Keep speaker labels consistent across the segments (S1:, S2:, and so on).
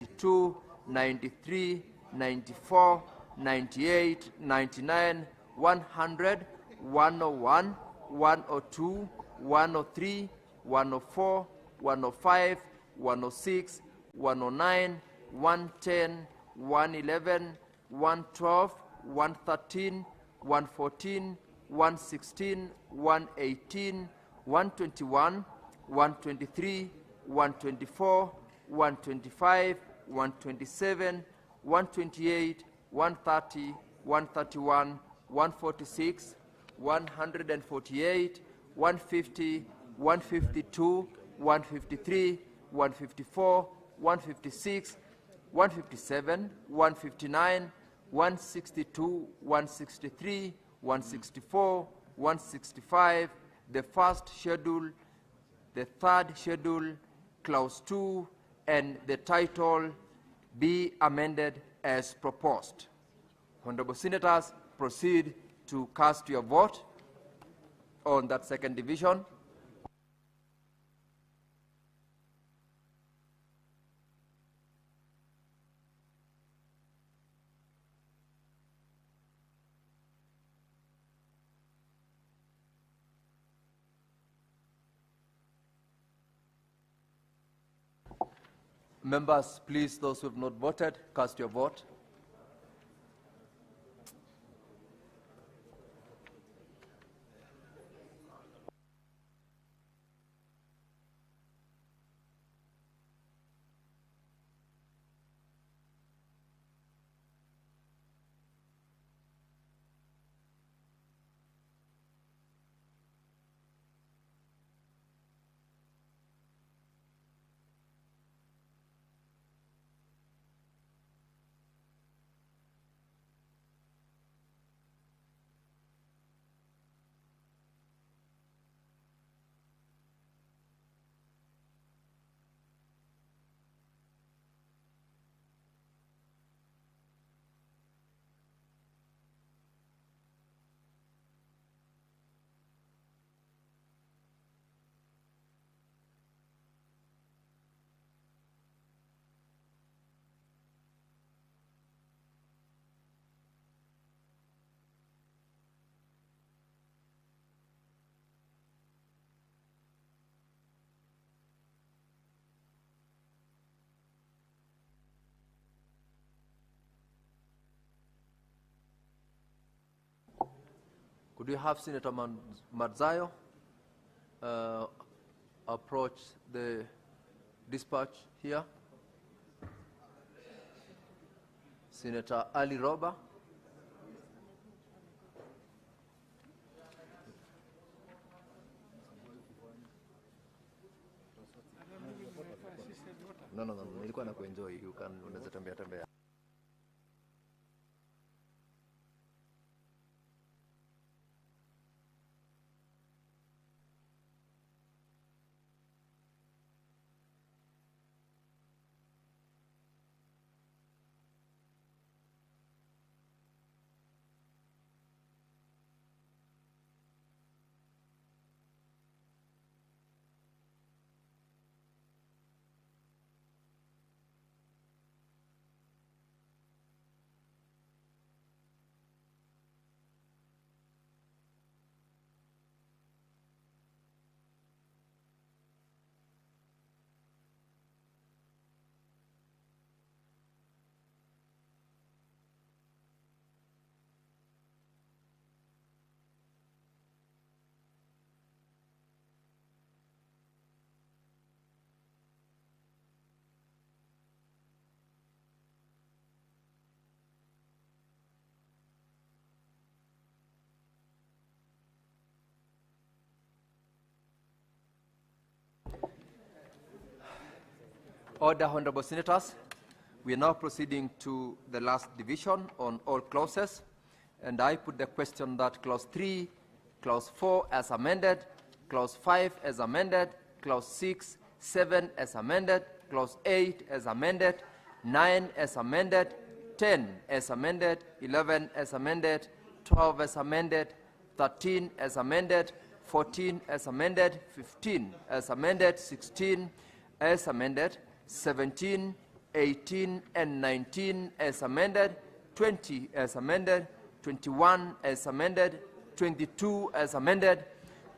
S1: 92, 93, 94, 98, 99, 100, 101, 102, 103, 104, 105, 106, 109, 110, 111, 112, 113, 114, 116, 118, 121, 123, 124, 125, 127, 128, 130, 131, 146, 148, 150, 152, 153, 154, 156, 157, 159, 162, 163, 164, 165, the first schedule, the third schedule, clause 2, and the title be amended as proposed. Honorable Senators, proceed to cast your vote on that second division. Members, please, those who have not voted, cast your vote. Could we have Senator Madzayo approach the dispatch here? Senator Ali Roba. No, nilikuwa na kuenjoy. You can unaweza tembea. Order, Honorable Senators. We are now proceeding to the last division on all clauses, and I put the question that clause 3, clause 4 as amended, clause 5 as amended, clause 6, 7 as amended, clause 8 as amended, 9 as amended, 10 as amended, 11 as amended, 12 as amended, 13 as amended, 14 as amended, 15 as amended, 16 as amended, 17, 18 and 19 as amended, 20 as amended, 21 as amended, 22 as amended,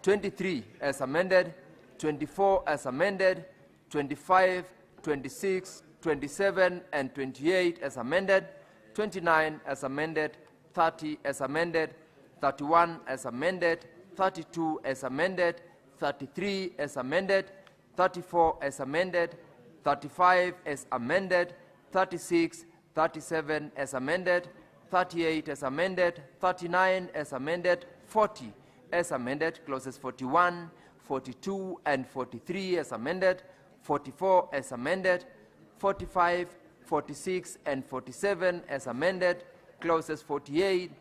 S1: 23 as amended, 24 as amended, 25, 26, 27, and 28 as amended, 29 as amended, 30 as amended, 31 as amended, 32 as amended, 33 as amended, 34 as amended, 35 as amended, 36, 37 as amended, 38 as amended, 39 as amended, 40 as amended, clauses 41, 42, and 43 as amended, 44 as amended, 45, 46, and 47 as amended, clauses 48,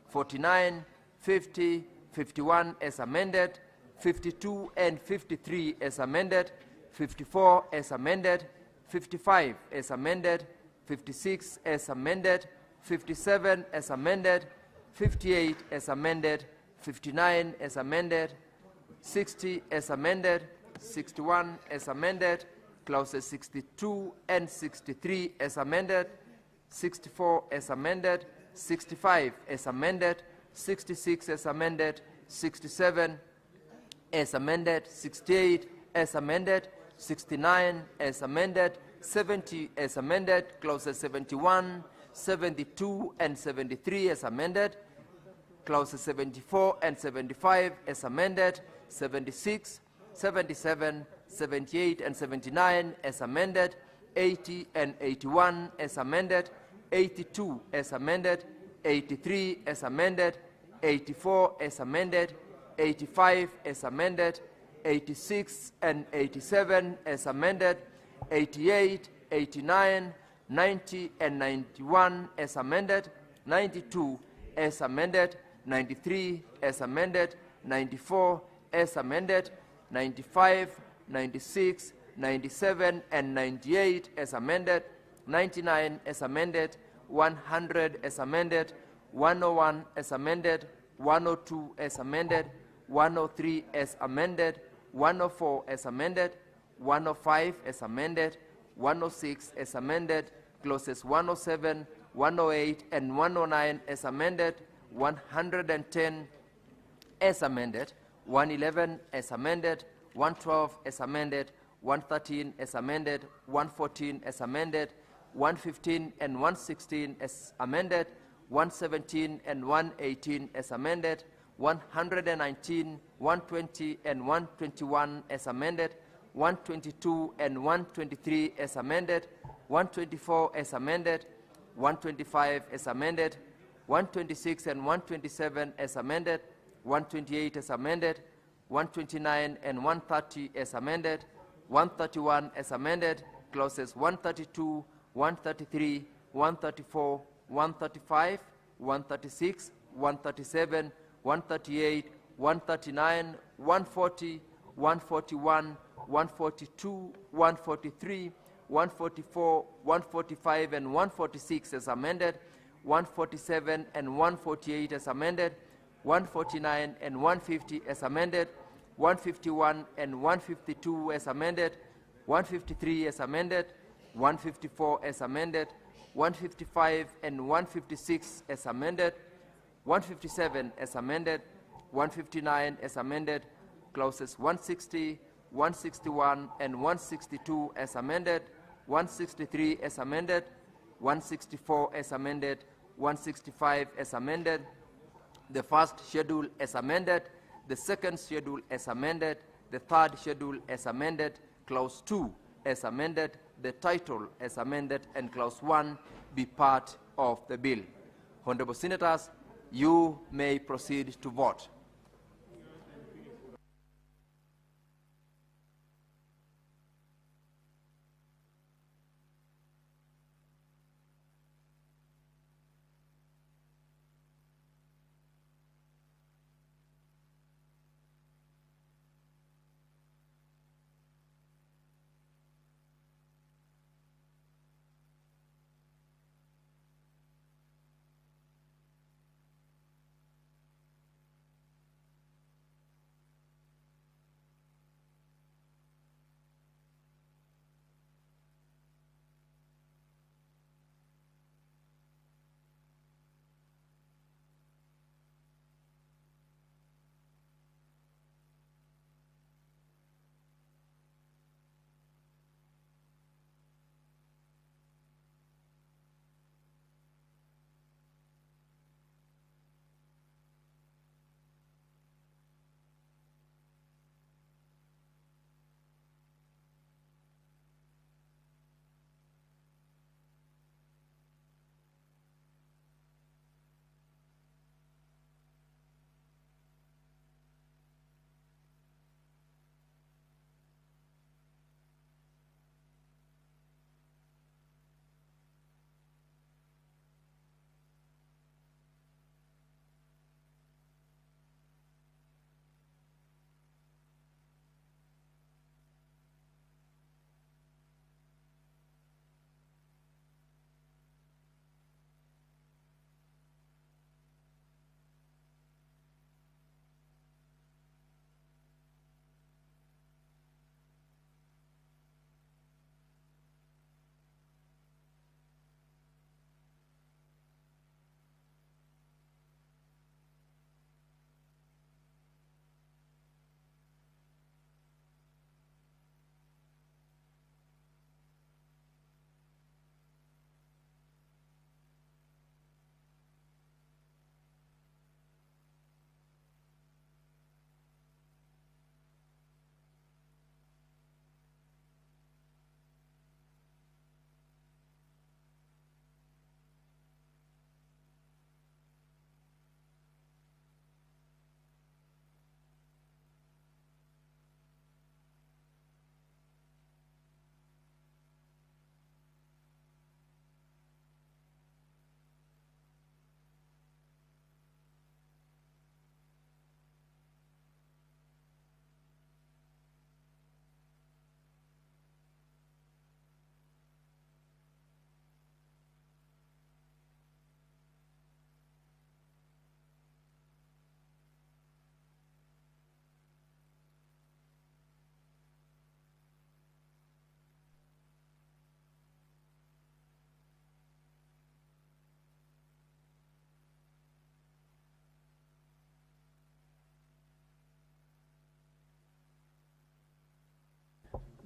S1: 49, 50, 51 as amended, 52 and 53 as amended, 54 as amended, 55 as amended, 56 as amended, 57 as amended, 58 as amended, 59 as amended, 60 as amended, 61 as amended, clauses 62 and 63 as amended, 64 as amended, 65 as amended, 66 as amended, 67 as amended, 68 as amended, 69 as amended, 70 as amended, clauses 71, 72, and 73 as amended, clauses 74 and 75 as amended, 76, 77, 78, and 79 as amended, 80 and 81 as amended, 82 as amended, 83 as amended, 84 as amended, 85 as amended, 86 and 87 as amended, 88, 89, 90 and 91 as amended, 92 as amended, 93 as amended, 94 as amended, 95, 96, 97 and 98 as amended, 99 as amended, 100 as amended, 101 as amended, 102 as amended, 103 as amended, 104 as amended, 105 as amended, 106 as amended, clauses 107, 108, and 109 as amended, 110 as amended, 111 as amended, 112 as amended, 113 as amended, 114 as amended, 115 and 116 as amended, 117 and 118 as amended, 119, 120 and 121 as amended, 122 and 123 as amended, 124 as amended, 125 as amended, 126 and 127 as amended, 128 as amended, 129 and 130 as amended, 131 as amended, clauses 132, 133, 134, 135, 136, 137, 138, 139, 140, 141, 142, 143, 144, 145, and 146 as amended, 147 and 148 as amended, 149 and 150 as amended, 151 and 152 as amended, 153 as amended, 154 as amended, 155 and 156 as amended, 157 as amended, 159 as amended, clauses 160, 161 and 162 as amended, 163 as amended, 164 as amended, 165 as amended, the first schedule as amended, the second schedule as amended, the third schedule as amended, clause 2 as amended, the title as amended, and clause 1 be part of the bill. Honorable Senators, you may proceed to vote.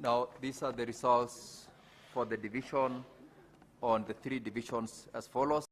S1: Now, these are the results for the division on the 3 divisions as follows.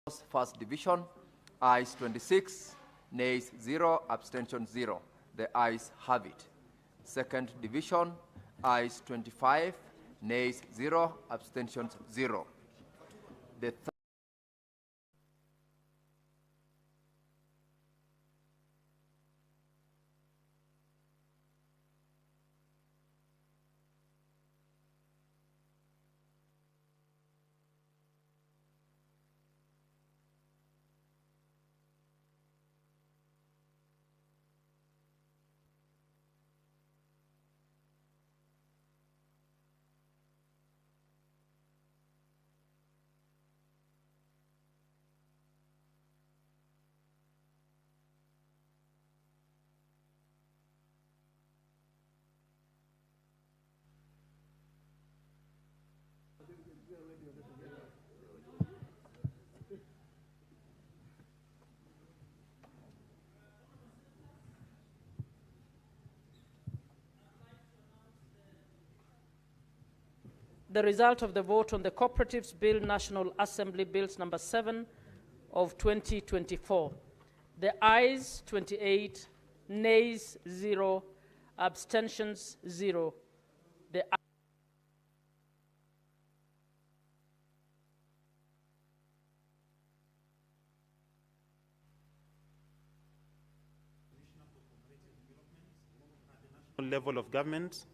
S1: First division, ayes 26, nays 0, abstention 0. The ayes have it. Second division, ayes 25, nays 0, abstentions 0. The
S2: The result of the vote on the Cooperatives Bill, National Assembly Bills number 7 of 2024. The ayes 28, nays 0, abstentions 0. The
S3: level of government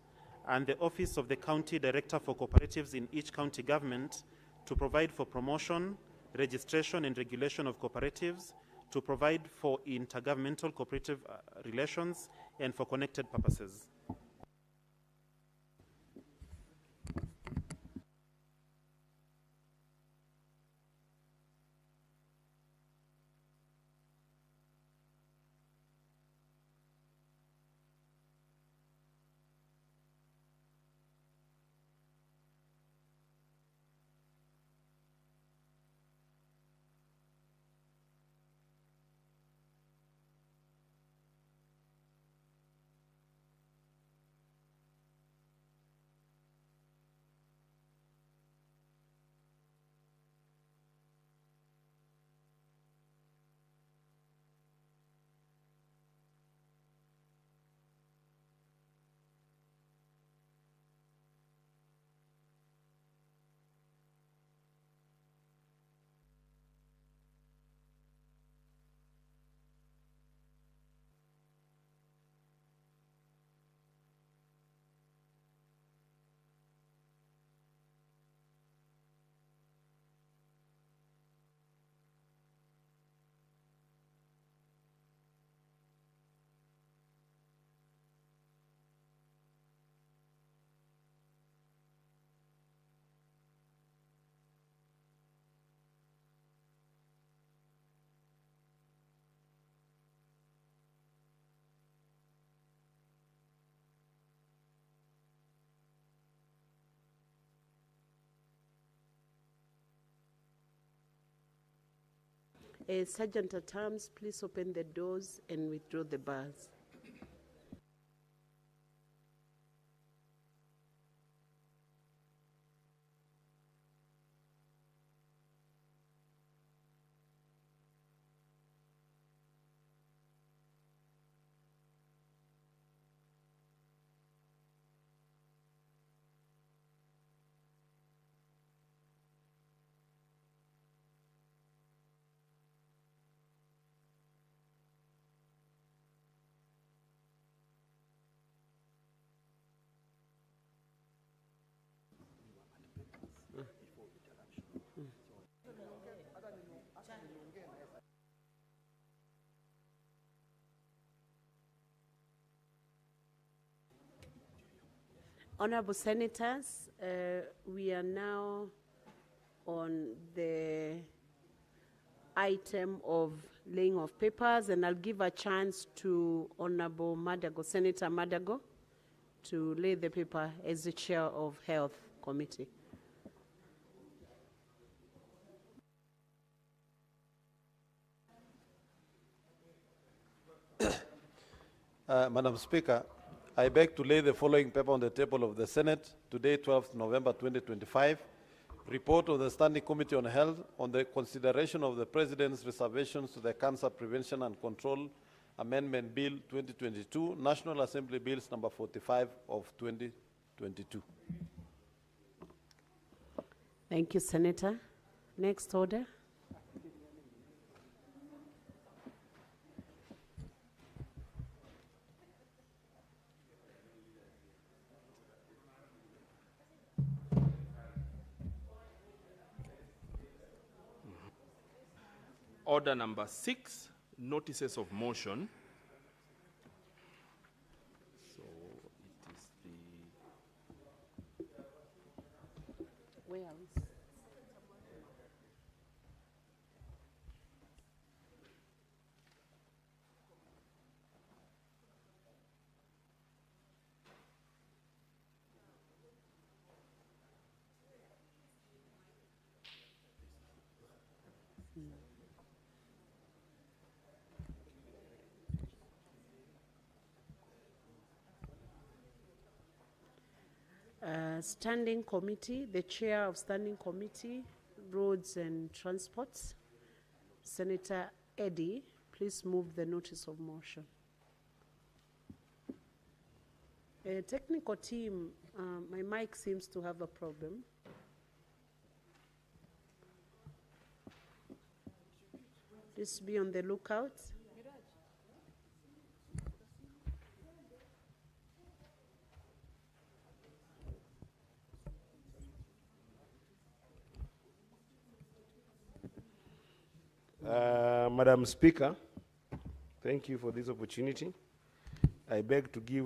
S3: and the Office of the County Director for Cooperatives in each county government to provide for promotion, registration and regulation of cooperatives, to provide for intergovernmental cooperative relations and for connected purposes.
S4: Sergeant at arms, please open the doors and withdraw the bars. Honorable Senators, we are now on the item of laying of papers, and I'll give a chance to Honorable Madago, Senator Madago, to lay the paper as the Chair of Health Committee.
S5: Madam Speaker, I beg to lay the following paper on the table of the Senate today, 12th November 2025, Report of the Standing Committee on Health on the consideration of the President's reservations to the Cancer Prevention and Control Amendment Bill 2022, National Assembly Bills number 45 of 2022.
S4: Thank you, Senator. Next order.
S6: Order number 6, notices of motion. So it is the...
S4: Where are we? Standing Committee, the Chair of Standing Committee, Roads and Transports, Senator Eddy, please move the notice of motion. Technical team, my mic seems to have a problem. Please be on the lookout.
S7: Madam Speaker, thank you for this opportunity. I beg to give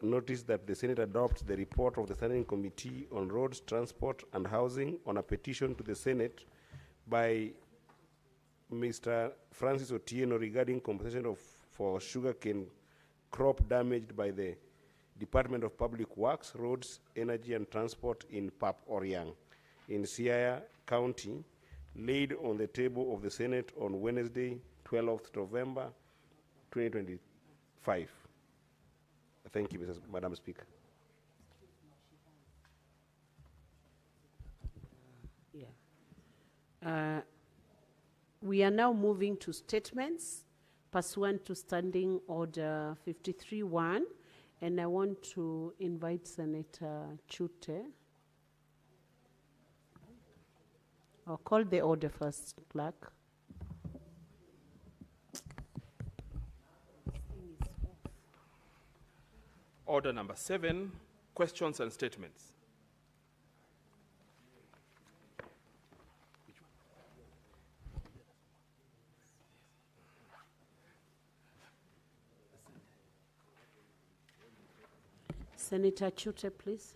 S7: notice that the Senate adopts the report of the Standing Committee on Roads, Transport and Housing on a petition to the Senate by Mr. Francis Otieno regarding compensation for sugarcane crop damaged by the Department of Public Works, Roads, Energy and Transport in Pap Oriang in Siaya County, laid on the table of the Senate on Wednesday, 12th November, 2025. Thank you, Madam Speaker.
S4: We are now moving to statements pursuant to Standing Order 53-1, and I want to invite Senator Chute. I'll call the order first, clerk.
S6: Order number 7, questions and statements.
S4: Senator Chute, please.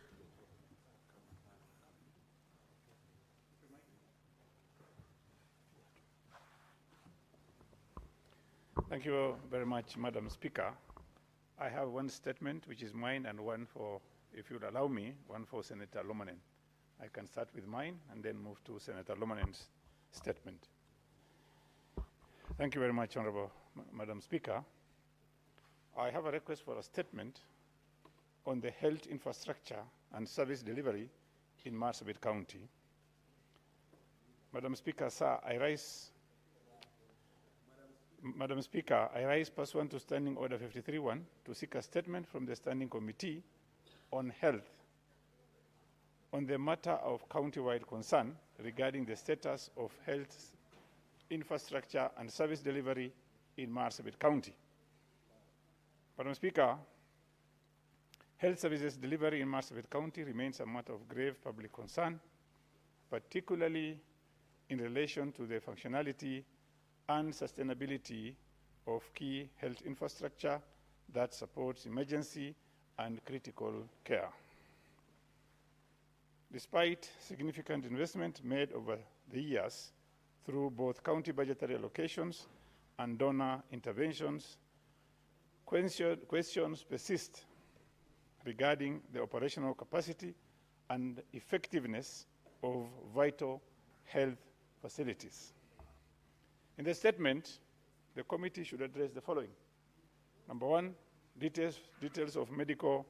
S8: Thank you very much, Madam Speaker. I have one statement, which is mine, and one for, if you'd allow me, one for Senator Lomanen. I can start with mine and then move to Senator Lomanen's statement. Thank you very much, Honorable Madam Speaker. I have a request for a statement on the health infrastructure and service delivery in Marsabit County. Madam Speaker, sir, Madam Speaker, I rise pursuant to Standing Order 53-1 to seek a statement from the Standing Committee on Health on the matter of county-wide concern regarding the status of health infrastructure and service delivery in Marsabit County. Madam Speaker, health services delivery in Marsabit County remains a matter of grave public concern, particularly in relation to the functionality and sustainability of key health infrastructure that supports emergency and critical care. Despite significant investment made over the years through both county budgetary allocations and donor interventions, questions persist regarding the operational capacity and effectiveness of vital health facilities. In the statement, the committee should address the following. Number one, details of medical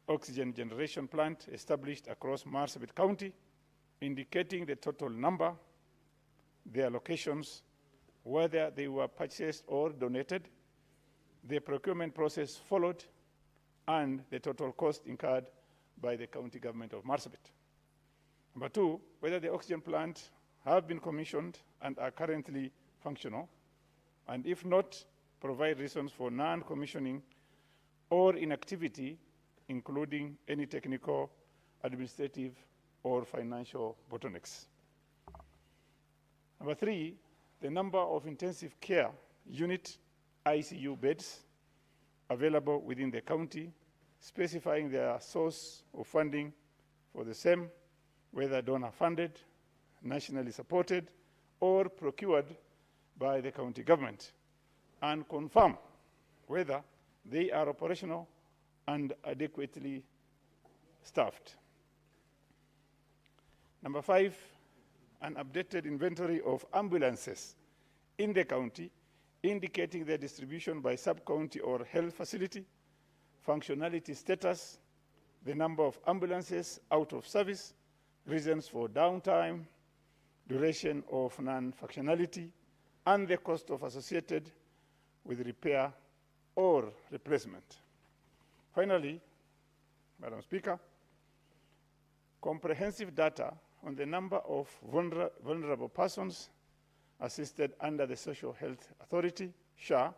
S8: oxygen generation plant established across Marsabit County indicating the total number, their locations, whether they were purchased or donated, the procurement process followed, and the total cost incurred by the county government of Marsabit. Number 2, whether the oxygen plant have been commissioned and are currently functional, and if not, provide reasons for non-commissioning or inactivity, including any technical, administrative, or financial bottlenecks. Number 3, the number of intensive care unit ICU beds available within the county, specifying their source of funding for the same, whether donor-funded, nationally supported, or procured by the county government, and confirm whether they are operational and adequately staffed. Number 5, an updated inventory of ambulances in the county, indicating their distribution by sub-county or health facility, functionality status, the number of ambulances out of service, reasons for downtime, duration of non-functionality, and the cost of associated with repair or replacement. Finally, Madam Speaker, comprehensive data on the number of vulnerable persons assisted under the Social Health Authority, SHA,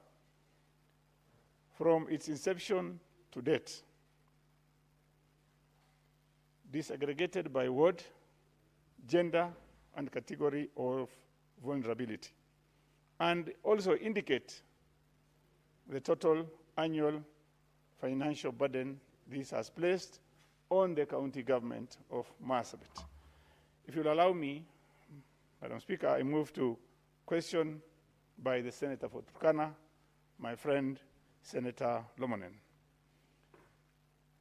S8: from its inception to date, disaggregated by ward, gender, and category of vulnerability, and also indicate the total annual financial burden this has placed on the county government of Marsabit. If you'll allow me, Madam Speaker, I move to question by the Senator for Turkana, my friend, Senator Lomonen.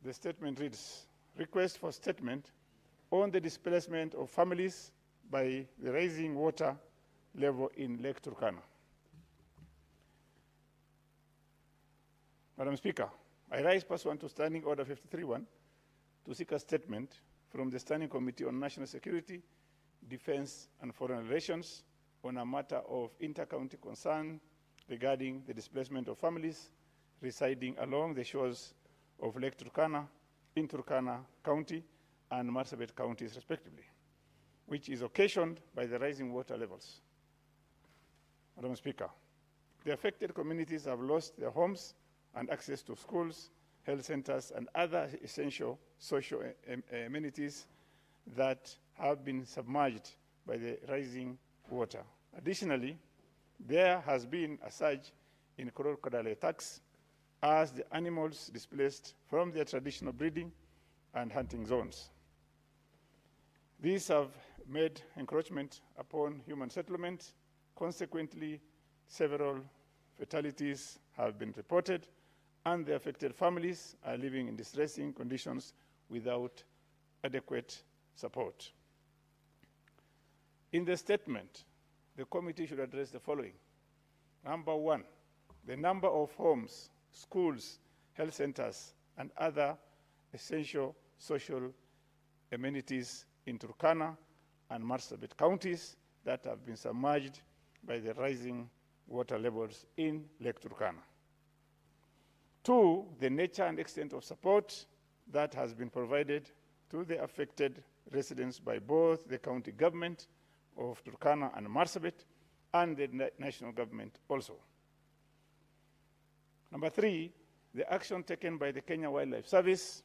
S8: The statement reads, request for statement on the displacement of families by the rising water level in Lake Turkana. Madam Speaker, I rise pursuant to Standing Order 53-1 to seek a statement from the Standing Committee on National Security, Defense and Foreign Relations on a matter of inter-county concern regarding the displacement of families residing along the shores of Lake Turkana in Turkana County and Marsabit counties respectively, which is occasioned by the rising water levels. Madam Speaker, the affected communities have lost their homes and access to schools, health centers, and other essential social amenities that have been submerged by the rising water. Additionally, there has been a surge in crocodile attacks as the animals displaced from their traditional breeding and hunting zones. These have made encroachment upon human settlement. Consequently, several fatalities have been reported, and the affected families are living in distressing conditions without adequate support. In the statement, the committee should address the following. Number 1, the number of homes, schools, health centers, and other essential social amenities in Turkana and Marsabit counties that have been submerged by the rising water levels in Lake Turkana. 2, the nature and extent of support that has been provided to the affected residents by both the county government of Turkana and Marsabit and the national government also. Number 3, the action taken by the Kenya Wildlife Service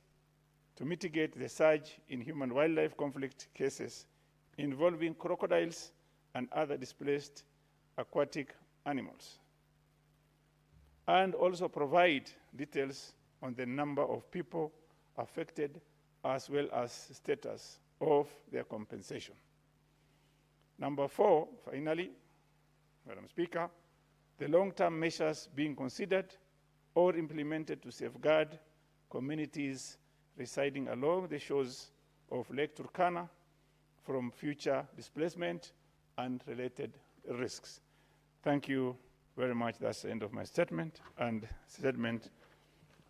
S8: to mitigate the surge in human-wildlife conflict cases involving crocodiles and other displaced aquatic animals, and also provide details on the number of people affected as well as status of their compensation. Number 4, finally, Madam Speaker, the long-term measures being considered or implemented to safeguard communities residing along the shores of Lake Turkana from future displacement and related risks. Thank you very much. That's the end of my statement and statement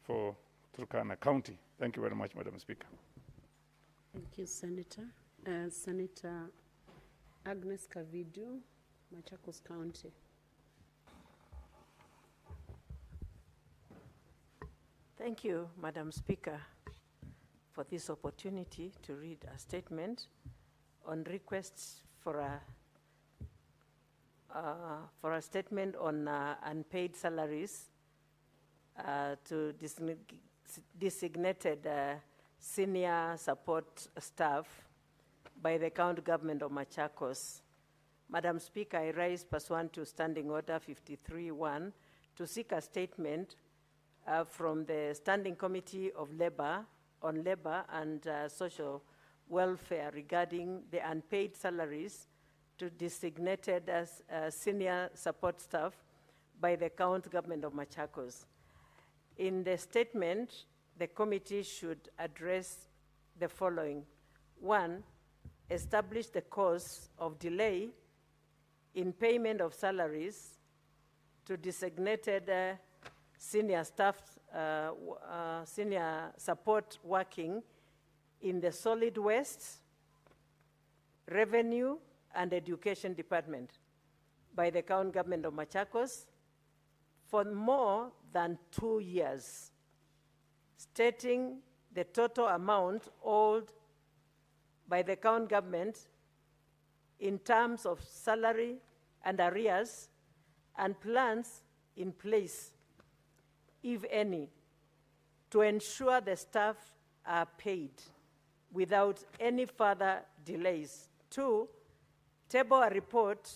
S8: for Turkana County. Thank you very much, Madam Speaker.
S4: Thank you, Senator. Senator Agnes Kavidu, Machakos County.
S9: Thank you, Madam Speaker, for this opportunity to read a statement on requests for a statement on unpaid salaries to designated senior support staff by the county government of Machakos. Madam Speaker, I rise pursuant to Standing Order 53-1 to seek a statement from the Standing Committee of Labor on Labor and Social Welfare regarding the unpaid salaries to designated as senior support staff by the county government of Machakos. In the statement, the committee should address the following. 1, establish the cause of delay in payment of salaries to designated senior staff, senior support working in the solid waste, revenue, and education department by the county government of Machakos for more than 2 years, stating the total amount owed by the county government in terms of salary and arrears and plans in place, if any, to ensure the staff are paid without any further delays. 2, table a report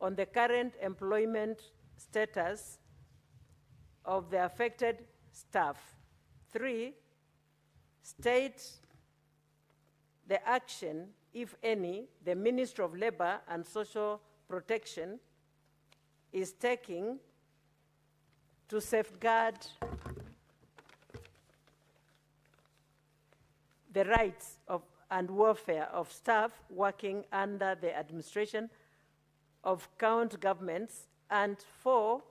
S9: on the current employment status of the affected staff. 3, state the action, if any, the Ministry of Labor and Social Protection is taking to safeguard the rights of and welfare of staff working under the administration of county governments, and 4,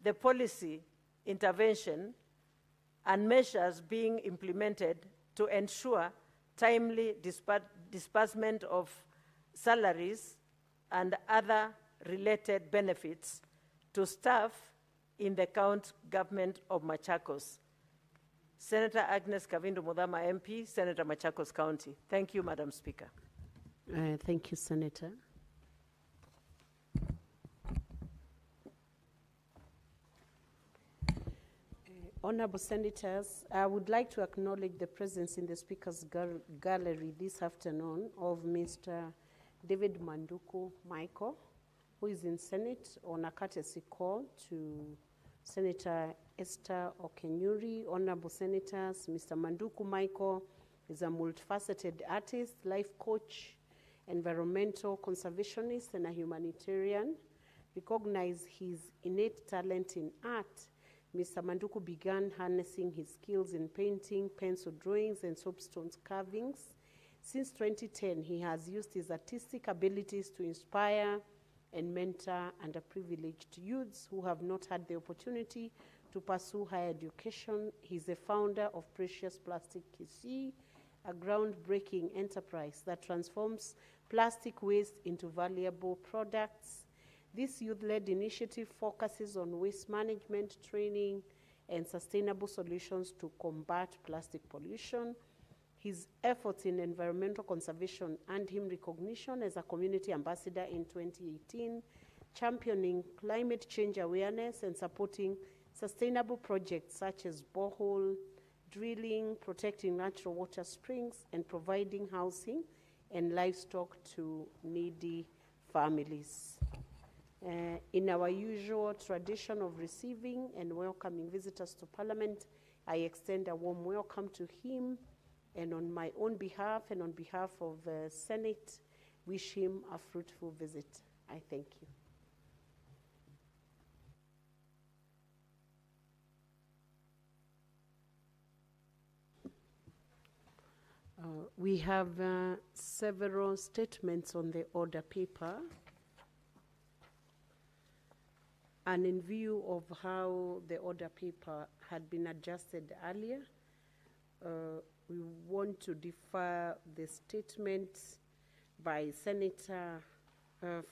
S9: the policy intervention and measures being implemented to ensure timely disbursement of salaries and other related benefits to staff in the county government of Machakos. Senator Agnes Kavindu Mudhama MP, Senator Machakos County. Thank you, Madam Speaker.
S4: Thank you, Senator. Honorable Senators, I would like to acknowledge the presence in the Speaker's gallery this afternoon of Mr. David Manduku Michael, who is in Senate on a courtesy call to Senator Esther Okenyuri. Honorable Senators, Mr. Manduku Michael is a multifaceted artist, life coach, environmental conservationist, and a humanitarian. Recognize his innate talent in art. Mr. Manduku began harnessing his skills in painting, pencil drawings, and soapstone carvings. Since 2010, he has used his artistic abilities to inspire and mentor underprivileged youths who have not had the opportunity to pursue higher education. He's the founder of Precious Plastic KC, a groundbreaking enterprise that transforms plastic waste into valuable products. This youth-led initiative focuses on waste management, training, and sustainable solutions to combat plastic pollution. His efforts in environmental conservation earned him recognition as a community ambassador in 2018, championing climate change awareness and supporting sustainable projects such as borehole drilling, protecting natural water springs, and providing housing and livestock to needy families. In our usual tradition of receiving and welcoming visitors to Parliament, I extend a warm welcome to him, and on my own behalf and on behalf of the Senate, wish him a fruitful visit. I thank you. We have several statements on the order paper. And in view of how the order paper had been adjusted earlier, we want to defer the statement by Senator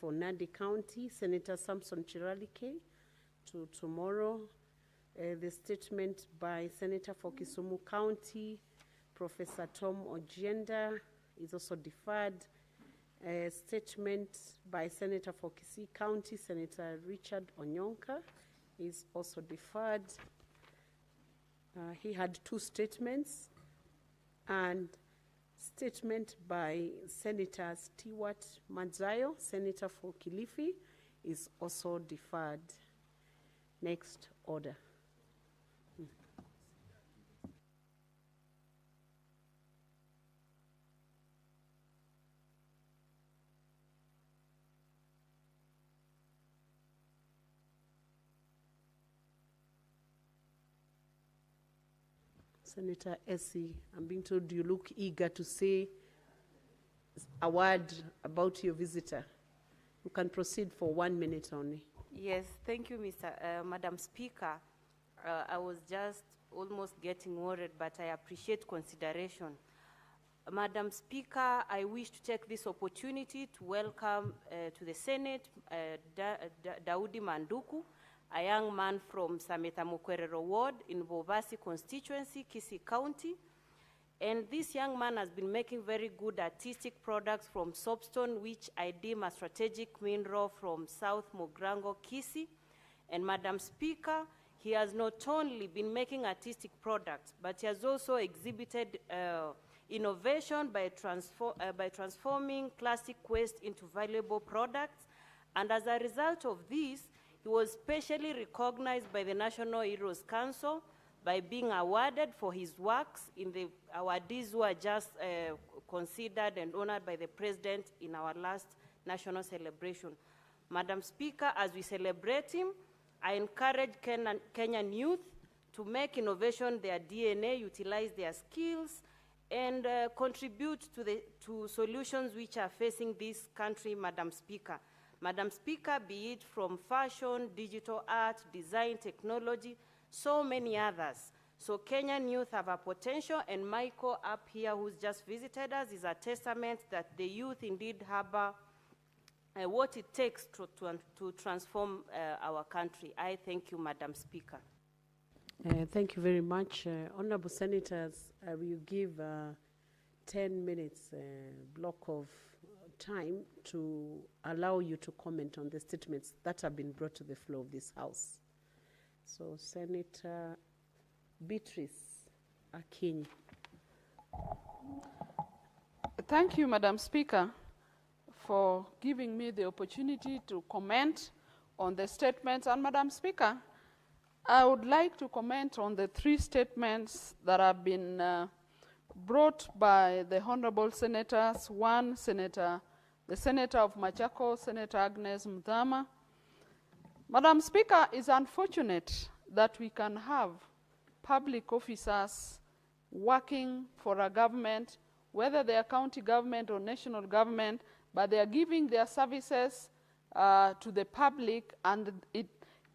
S4: for Nandi County, Senator Samson Chiralike, to tomorrow. The statement by Senator for Kisumu County, Professor Tom Ojienda, is also deferred. Statement by Senator for Kisii County, Senator Richard Onyonka, is also deferred. He had two statements, and statement by Senator Stewart Madzayo, Senator for Kilifi, is also deferred. Next order. Senator Essie, I'm being told you look eager to say a word about your visitor. You can proceed for 1 minute only.
S10: Yes, thank you, Madam Speaker. I was just almost getting worried, but I appreciate consideration. Madam Speaker, I wish to take this opportunity to welcome to the Senate Daudi Manduku, a young man from Sameta Mukwerero Ward in Bovasi constituency, Kisii County. And this young man has been making very good artistic products from soapstone, which I deem a strategic mineral from South Mogrango, Kisii. And Madam Speaker, he has not only been making artistic products, but he has also exhibited innovation by transforming classic waste into valuable products. And as a result of this, he was specially recognized by the National Heroes Council by being awarded for his works in the awardees who were just considered and honored by the President in our last national celebration. Madam Speaker, as we celebrate him, I encourage Kenyan youth to make innovation their DNA, utilize their skills, and contribute to solutions which are facing this country, Madam Speaker. Madam Speaker, be it from fashion, digital art, design, technology, so many others. So Kenyan youth have a potential, and Michael up here, who's just visited us, is a testament that the youth indeed have what it takes to transform our country. I thank you, Madam Speaker.
S4: Thank you very much. Honorable Senators, I will give 10 minutes block of time to allow you to comment on the statements that have been brought to the floor of this House. So, Senator Beatrice Akinyi.
S2: Thank you, Madam Speaker, for giving me the opportunity to comment on the statements. And Madam Speaker, I would like to comment on the three statements that have been brought by the honorable senators. One, the Senator of Machakos, Senator Agnes Mudhama. Madam Speaker, it's unfortunate that we can have public officers working for a government, whether they are county government or national government, but they are giving their services to the public, and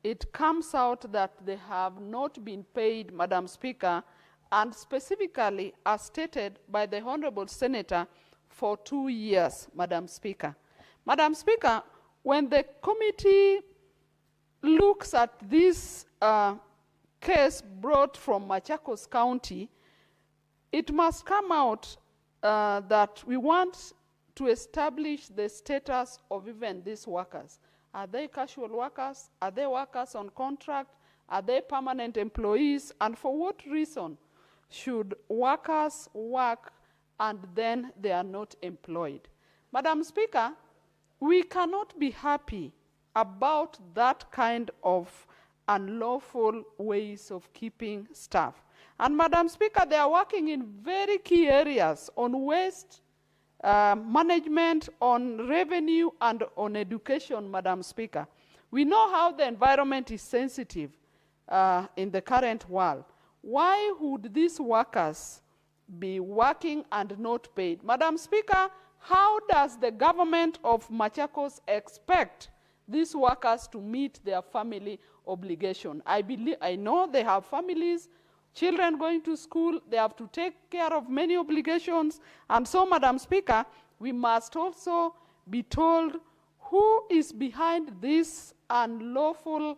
S2: it comes out that they have not been paid, Madam Speaker, and specifically as stated by the honorable senator, for 2 years, Madam Speaker. Madam Speaker, when the committee looks at this case brought from Machakos County, it must come out that we want to establish the status of even these workers. Are they casual workers? Are they workers on contract? Are they permanent employees? And for what reason should workers work and then they are not employed? Madam Speaker, we cannot be happy about that kind of unlawful ways of keeping staff. And Madam Speaker, they are working in very key areas on waste management, on revenue, and on education, Madam Speaker. We know how the environment is sensitive in the current world. Why would these workers be working and not paid? Madam Speaker, how does the government of Machakos expect these workers to meet their family obligation? I know they have families,
S11: children going to school, they have to take care of many obligations. And so, Madam Speaker, we must also be told who is behind this unlawful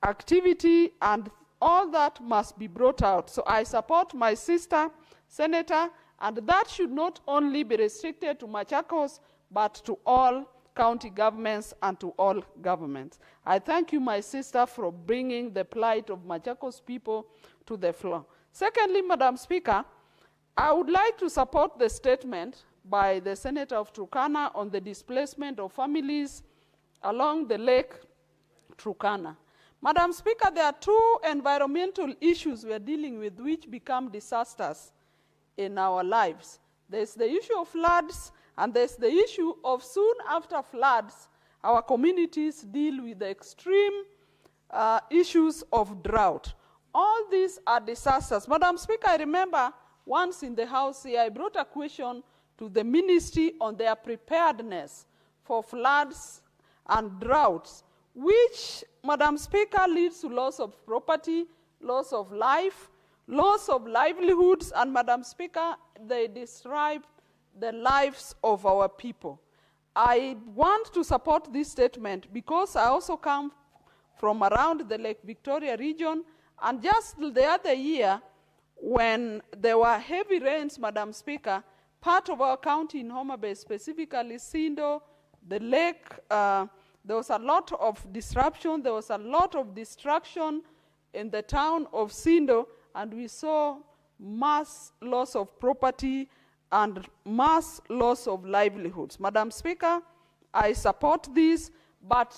S11: activity, and all that must be brought out. So I support my sister, Senator, and that should not only be restricted to Machakos, but to all county governments and to all governments. I thank you, my sister, for bringing the plight of Machakos people to the floor. Secondly, Madam Speaker, I would like to support the statement by the Senator of Turkana on the displacement of families along the Lake Turkana. Madam Speaker, there are two environmental issues we are dealing with which become disasters in our lives. There's the issue of floods, and there's the issue of soon after floods, our communities deal with the extreme issues of drought. All these are disasters. Madam Speaker, I remember once in the House here, I brought a question to the ministry on their preparedness for floods and droughts, which, Madam Speaker, leads to loss of property, loss of life, loss of livelihoods, and Madam Speaker, they describe the lives of our people. I want to support this statement because I also come from around the Lake Victoria region, and just the other year, when there were heavy rains, Madam Speaker, part of our county in Homa Bay, specifically Sindo, the lake, there was a lot of disruption, there was a lot of destruction in the town of Sindo, and we saw mass loss of property and mass loss of livelihoods. Madam Speaker, I support this, but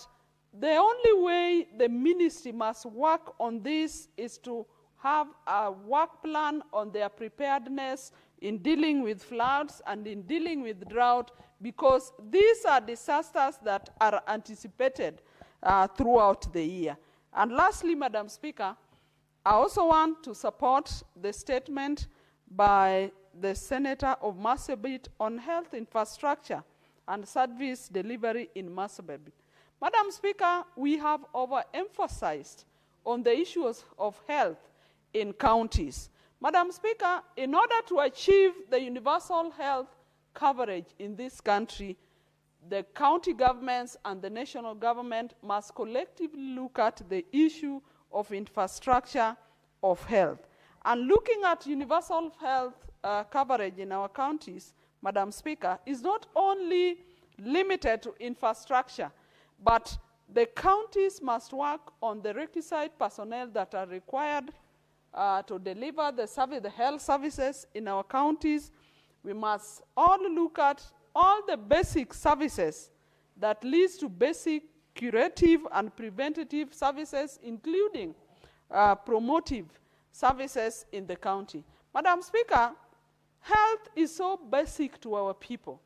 S11: the only way the ministry must work on this is to have a work plan on their preparedness in dealing with floods and in dealing with drought, because these are disasters that are anticipated throughout the year. And lastly, Madam Speaker, I also want to support the statement by the Senator of Marsabit on health infrastructure and service delivery in Marsabit. Madam Speaker, we have overemphasized on the issues of health in counties. Madam Speaker, in order to achieve the universal health coverage in this country, the county governments and the national government must collectively look at the issue of infrastructure of health. And looking at universal health coverage in our counties, Madam Speaker, is not only limited to infrastructure, but the counties must work on the requisite personnel that are required to deliver the health services in our counties. We must all look at all the basic services that leads to basic curative and preventative services, including promotive services in the county. Madam Speaker, health is so basic to our people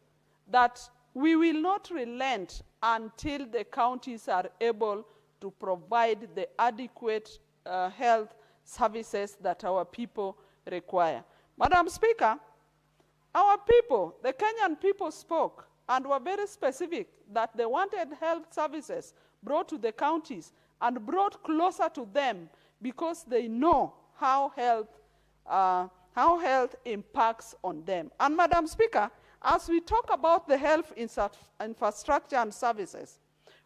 S11: that we will not relent until the counties are able to provide the adequate health services that our people require. Madam Speaker, our people, the Kenyan people, spoke and were very specific that they wanted health services brought to the counties and brought closer to them because they know how health impacts on them. And Madam Speaker, as we talk about the health infrastructure and services,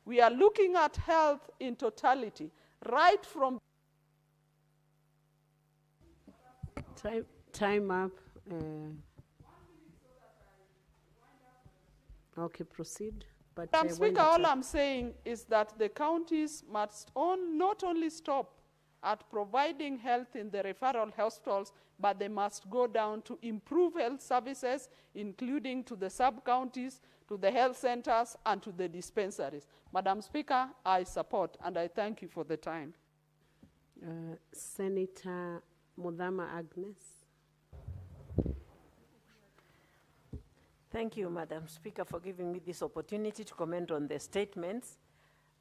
S11: we are looking at health in totality, right from
S4: time up. Okay, proceed. But
S11: Madam Speaker, all I'm saying is that the counties must not only stop at providing health in the referral hospitals, but they must go down to improve health services, including to the sub-counties, to the health centers, and to the dispensaries. Madam Speaker, I support, and I thank you for the time.
S4: Senator Mudhama Agnes.
S9: Thank you, Madam Speaker, for giving me this opportunity to comment on the statements.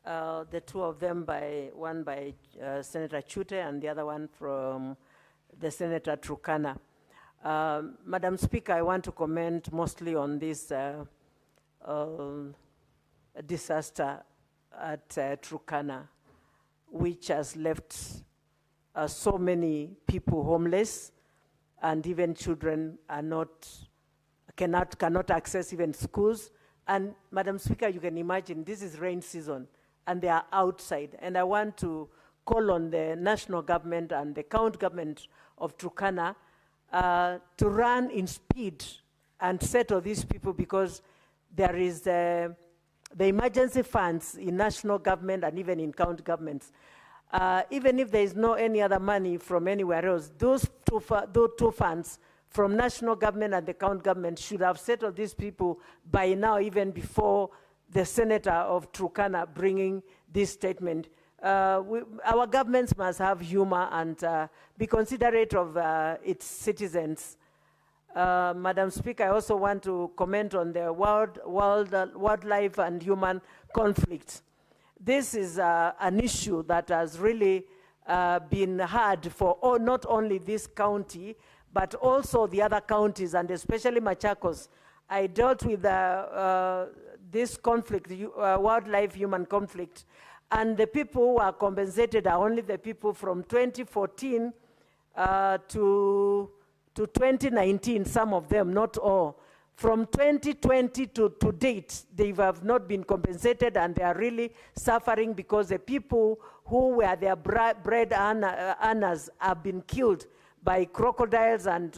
S9: The two of them, one by Senator Chute and the other one from the Senator Turkana. Madam Speaker, I want to comment mostly on this disaster at Turkana, which has left so many people homeless, and even children are cannot access even schools. And Madam Speaker, you can imagine this is rain season and they are outside. And I want to call on the national government and the county government of Turkana to run in speed and settle these people, because there is the emergency funds in national government and even in county governments. Even if there is no any other money from anywhere else, those two funds from national government and the county government should have settled these people by now, even before the senator of Turkana bringing this statement. Our governments must have humor and be considerate of its citizens. Madam Speaker, I also want to comment on the wildlife and human conflict. This is an issue that has really been hard for not only this county, but also the other counties, and especially Machakos. I dealt with this conflict, wildlife-human conflict, and the people who are compensated are only the people from 2014 to 2019, some of them, not all. From 2020 to date, they have not been compensated, and they are really suffering because the people who were their bread earners have been killed by crocodiles and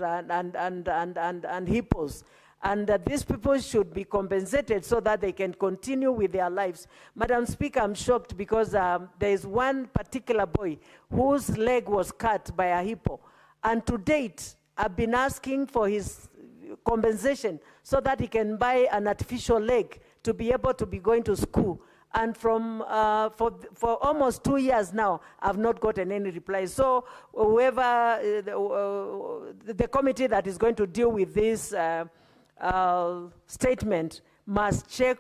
S9: hippos. And these people should be compensated so that they can continue with their lives. Madam Speaker, I'm shocked because there is one particular boy whose leg was cut by a hippo. And to date, I've been asking for his compensation so that he can buy an artificial leg to be able to be going to school. And for almost 2 years now, I've not gotten any reply. So whoever, the committee that is going to deal with this statement must check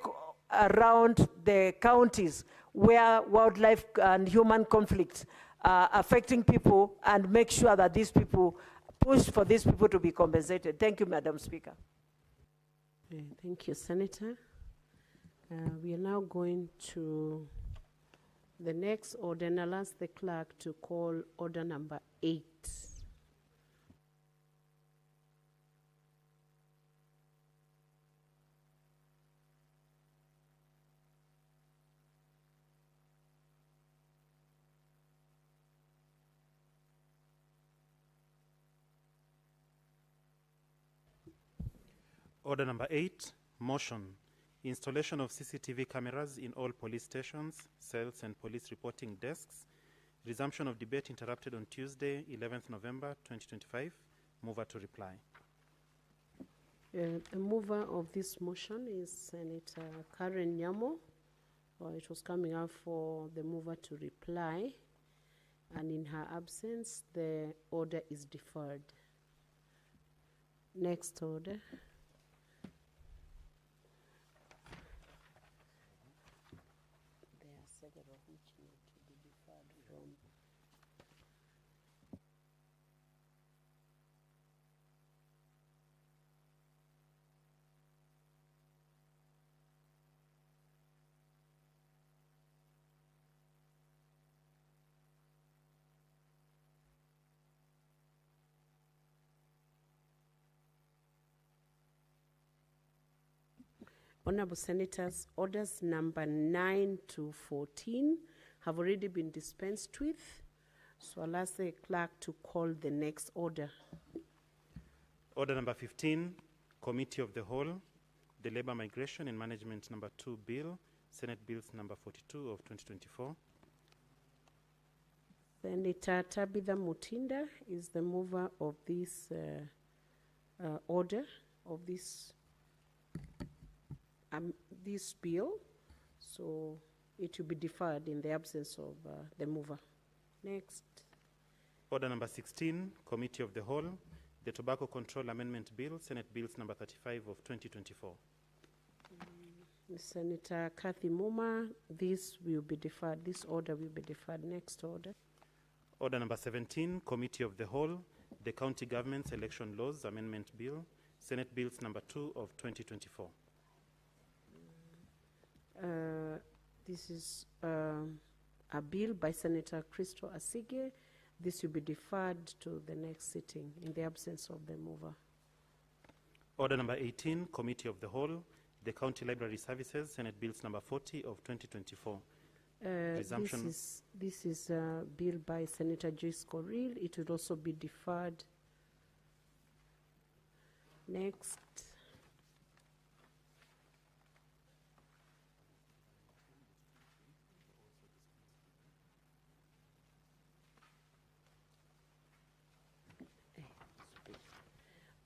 S9: around the counties where wildlife and human conflict are affecting people, and make sure that these people push for these people to be compensated. Thank you, Madam Speaker.
S4: Thank you, Senator. We are now going to the next order, and I'll ask the clerk to call order number 8.
S3: Order number 8, motion. Installation of CCTV cameras in all police stations, cells, and police reporting desks. Resumption of debate interrupted on Tuesday, 11th November 2025. Mover to reply.
S4: The mover of this motion is Senator Karen Nyamo. It was coming up for the mover to reply, and in her absence, the order is deferred. Next order. Several which need to be deferred from. Honorable Senators, orders number 9 to 14 have already been dispensed with. So I'll ask the clerk to call the next order.
S3: Order number 15, Committee of the Whole, the Labor Migration and Management number 2 Bill, Senate Bills number 42 of 2024.
S4: Senator Tabitha Mutinda is the mover of this order, of this bill, so it will be deferred in the absence of the mover. Next.
S3: Order number 16, Committee of the Whole, the Tobacco Control Amendment Bill, Senate Bills number 35 of 2024.
S4: Senator Kathy Muma, this will be deferred. This order will be deferred. Next order.
S3: Order number 17, Committee of the Whole, the County Government's Election Laws Amendment Bill, Senate Bills number 2 of 2024.
S4: This is a bill by Senator Crystal Asige, this will be deferred to the next sitting in the absence of the mover.
S3: Order number 18, Committee of the Whole, the County Library Services, Senate Bills number 40 of 2024. Resumption.
S4: This is a bill by Senator Joyce Correll. It will also be deferred. Next.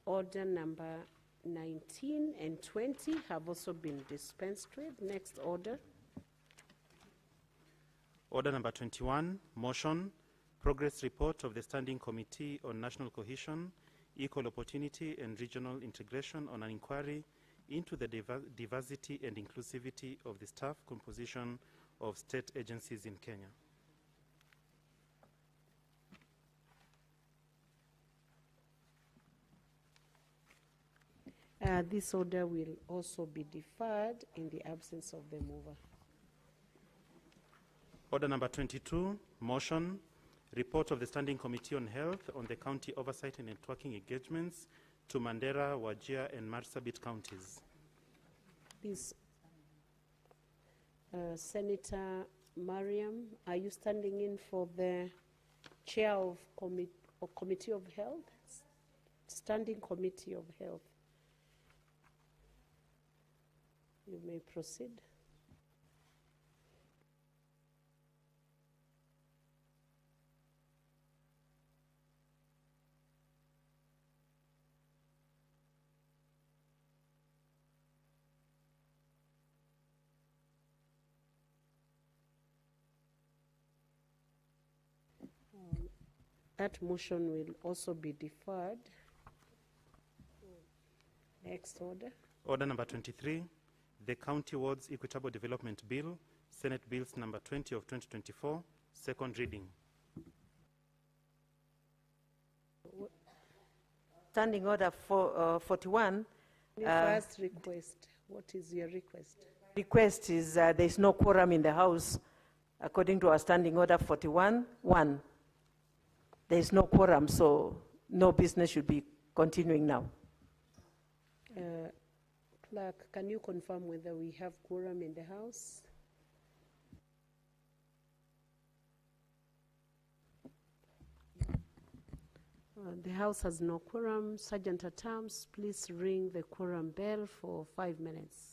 S4: Order number 19 and 20 have also been dispensed with. Next order.
S3: Order number 21, motion, progress report of the Standing Committee on National Cohesion, Equal Opportunity and Regional Integration on an inquiry into the diversity and inclusivity of the staff composition of state agencies in Kenya.
S4: This order will also be deferred in the absence of the mover.
S3: Order number 22, motion, report of the Standing Committee on Health on the county oversight and networking engagements to Mandera, Wajir, and Marsabit counties.
S4: Please, Senator Mariam, are you standing in for the chair of Committee of Health? Standing Committee of Health. You may proceed. That motion will also be deferred. Next order.
S3: Order number 23, the County Wards Equitable Development Bill, Senate Bills number 20 of 2024, second reading.
S9: Standing Order 41.
S4: First request. What is your request?
S9: Request is there is no quorum in the House according to our Standing Order 41(1). There is no quorum, so no business should be continuing now.
S4: Clerk, can you confirm whether we have quorum in the House? The House has no quorum. Sergeant at Arms, please ring the quorum bell for 5 minutes.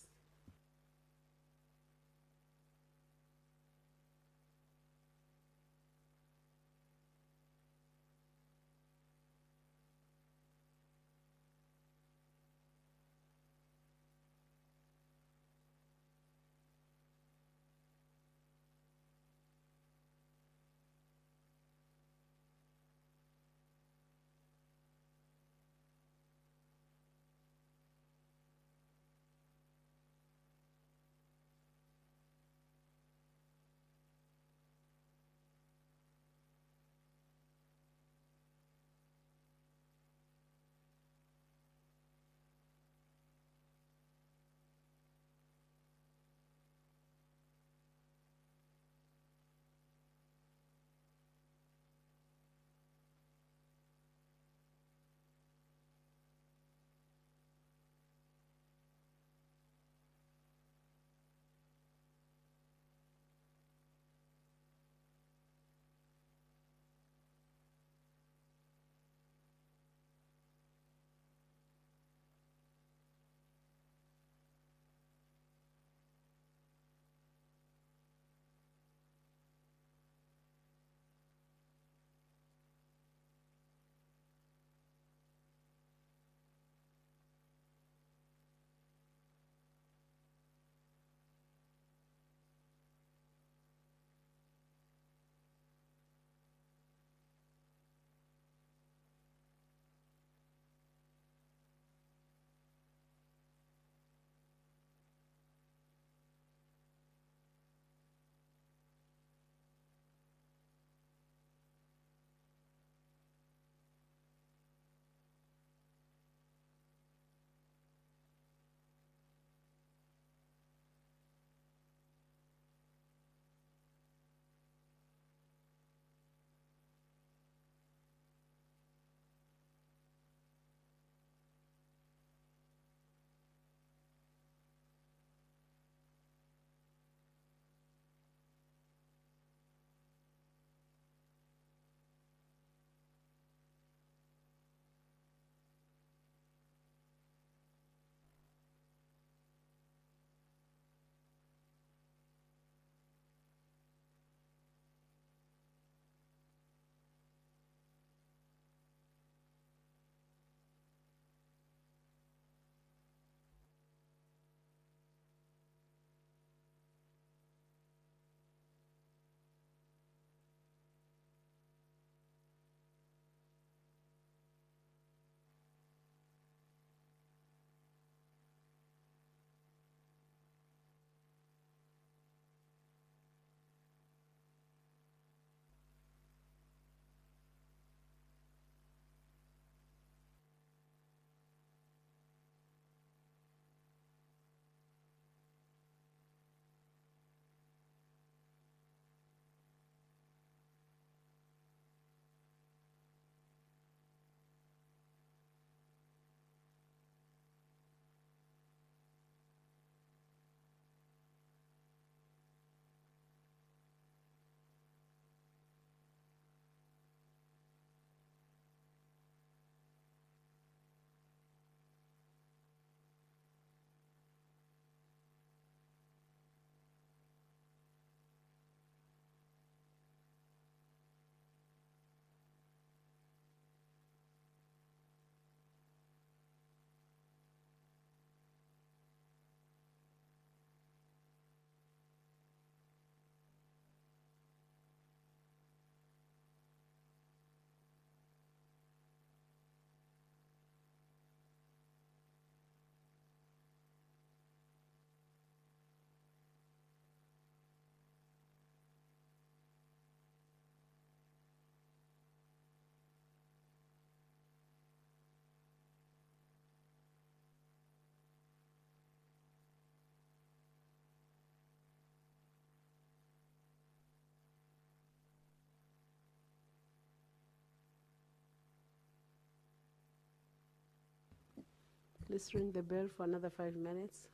S4: Please ring the bell for another 5 minutes.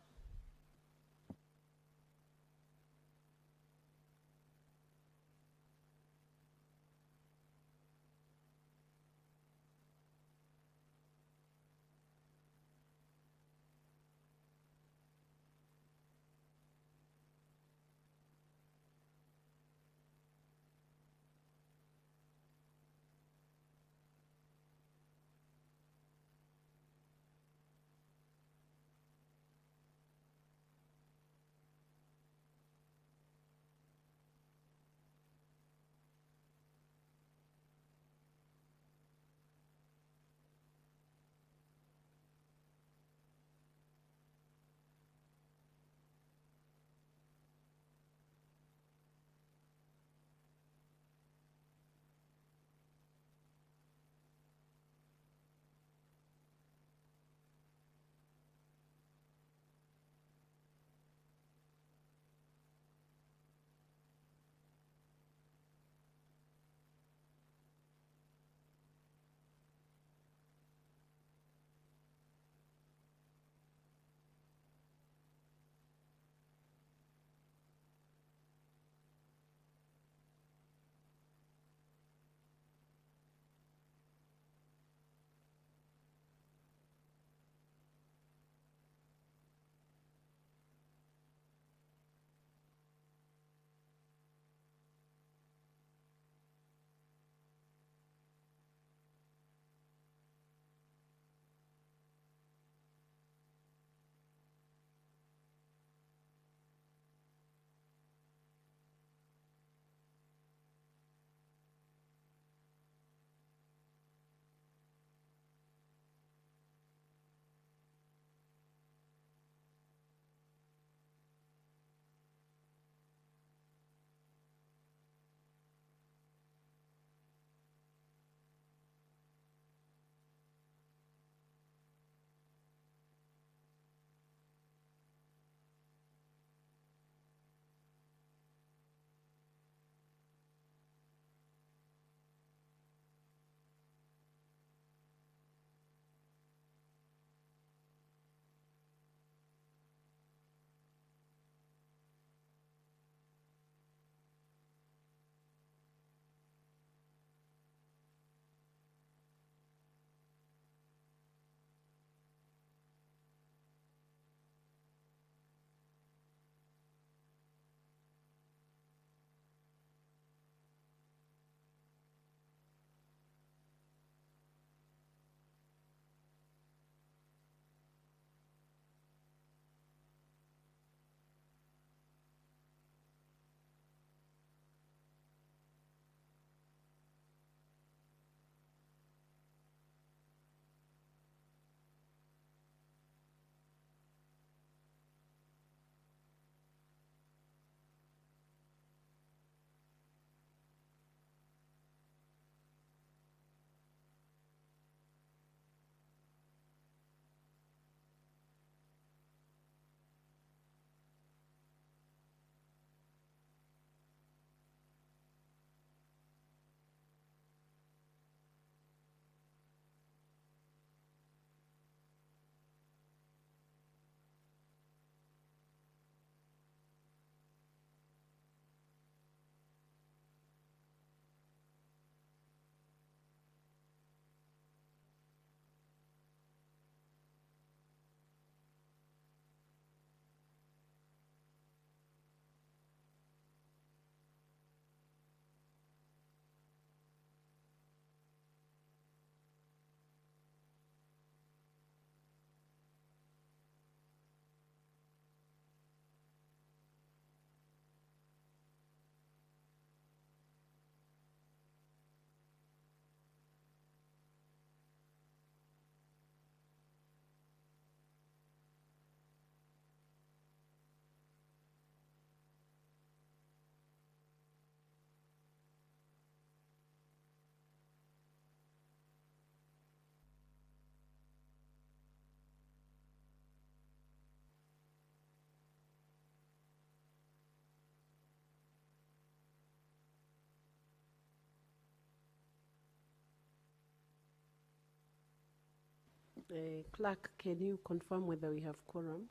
S4: Clerk, can you confirm whether we have quorum?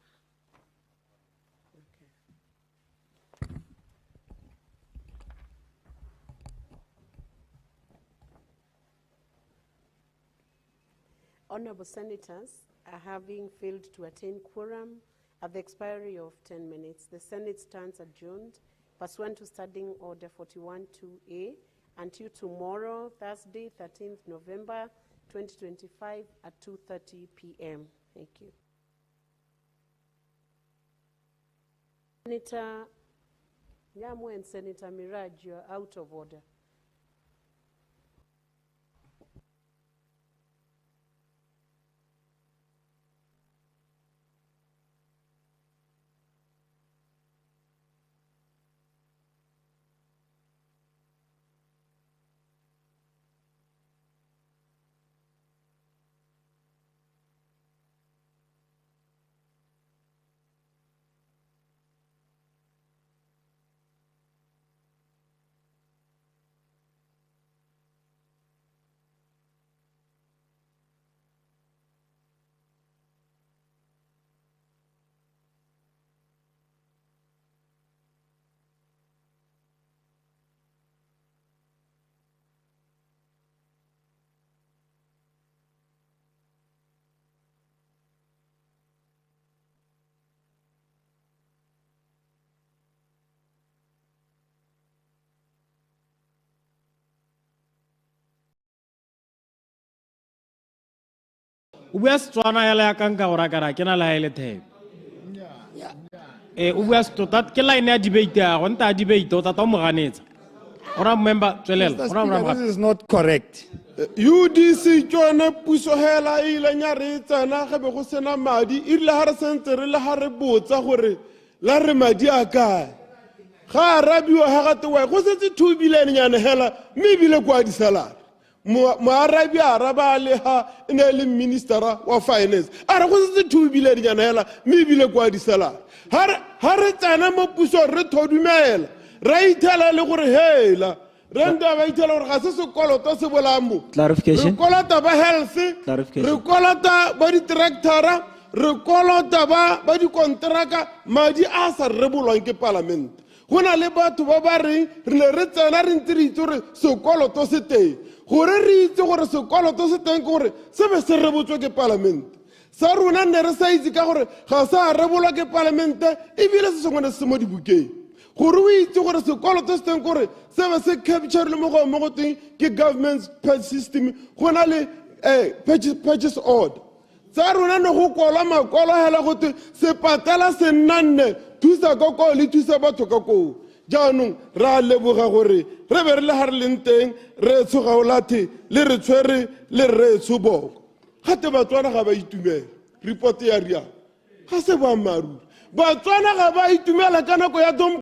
S4: Okay. Honorable Senators, having failed to attain quorum at the expiry of 10 minutes, the Senate stands adjourned pursuant to Standing Order 41-2A until tomorrow, Thursday, 13th November 2025 at 2:30 p.m. Thank you. Senator Nyamu and Senator Miraj, you are out of order.
S12: o bua Setswana ya le ya ka nka go rakara ke na la ele thebe o bua Setota ke line ya debate ya go nta debate o tata o mo ganetsa ora member tswelela
S13: this is not correct.
S14: UDC tsona puso hela ile nya re tsena ge be go sena madi ile ha re sentse re le ha re botsa gore la re madi a kae ga arabiwa ha gate wa go setse 2 billion nyane hela me bile kwa di salary mo arabi araba le ha ene le minister wa finance ara go setse 2 billion nyane hela me bile kwa di salary ha re tsena mo puso re thodumela ra itela le gore hela renda ba itela gore ga se sekoloto se bolamo
S12: clarification
S14: re kolota ba health re kolota ba di tractor re kolota ba di contractor madi a sa rebolwang ke parliament gona le batho ba ba re ne re tsena re ntse re itse gore sekoloto se teng gore re itse gore sekoloto se teng gore se be se rebotswe ke parliament sa rona ne re sa itse ka gore ga sa rebolwa ke parliament e bile se sengwe se mo dibukeng gore o itse gore sekoloto se teng gore se be se capture le mo go teng ke government system go na le purchase order tsa rona ne go kola makolo hela go te se patela se nnanne thusa koko le thusa batho ka ko jaanong ra leboga gore re be re le ha re leng teng re tshoga o lathe le re tshwere le re tshoboko gate batswana ga ba itumela report ya ria ga se boammaaruri batswana ga ba itumela ka nako ya